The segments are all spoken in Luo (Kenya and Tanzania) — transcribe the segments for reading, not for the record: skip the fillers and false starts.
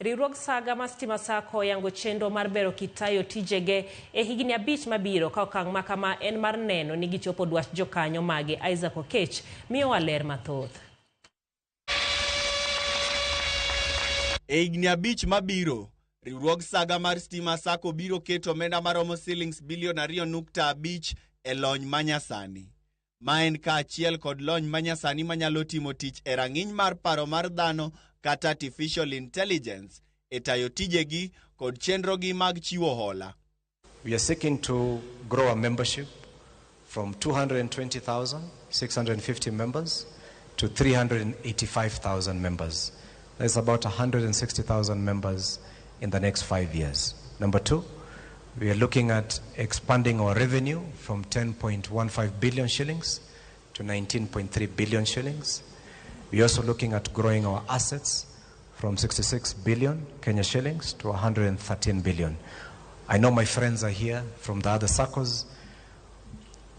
Riwruog Saga mar Stima Sacco oyango chenro mar bero kitayo tijege e higni 5 mabiro ka okang' ma kama en mar neno ni gichopo dwach jokanyo mage. Isaac Okech miyo waler mathoth. E higni 5 mabiro, Riwruog Saga mar Stima Sacco biro keto omenda maromo shillings bilion 2.5 e lony manyasani. Ma en kaachiel kod lony manyasani manyalo timo tich e rang'iny mar paro mar dhano kata artificial intelligence e tayo tijegi kod chenrogi mag chiwo hola. We are seeking to grow our membership from 220,650 members to 385,000 members. That's about 160,000 members in the next 5 years. Number two, we are looking at expanding our revenue from 10.15 billion shillings to 19.3 billion shillings. We are also looking at growing our assets from 66 billion Kenya shillings to 113 billion. I know my friends are here from the other SACCOs.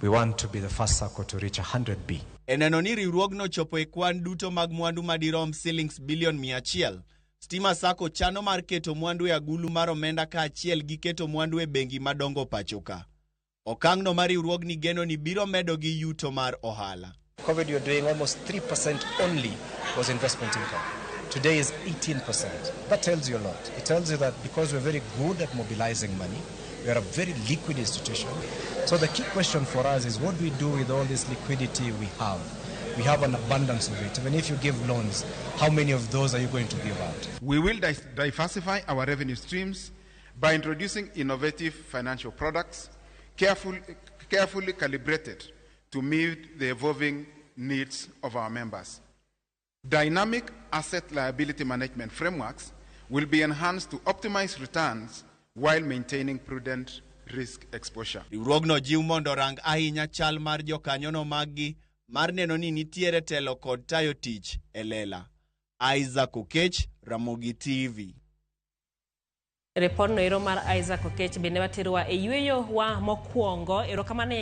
We want to be the first SACCO to reach 100 B. Eneno ni riwruogno chopo e kwan duto mag mwandu madirom shillings bilion 100. Stima Sacco chano mar keto mwandu e agulu mar omenda kaachiel gi keto mwandu e bengi madongo pachoka. Okang'no mar riwruogni geno ni biro medo gi yuto mar ohala. COVID, you're doing almost 3% only was investment income. Today is 18%. That tells you a lot. It tells you that because we're very good at mobilizing money, we are a very liquid institution. So the key question for us is what do we do with all this liquidity we have? We have an abundance of it. Even if you give loans, how many of those are you going to give out? We will diversify our revenue streams by introducing innovative financial products, carefully calibrated to meet the evolving needs of our members. Dynamic asset liability management frameworks will be enhanced to optimize returns while maintaining prudent risk exposure. Riwruogno jiw mondo rang ahinya chal mar jokanyono maggi mar neno ni nitiere telo kod tayo tich e lela. Isaac Okech, Ramogi TV. Report no ero mar Isaac Okech bende waterwa e yueyo wa mokwongo erokamano.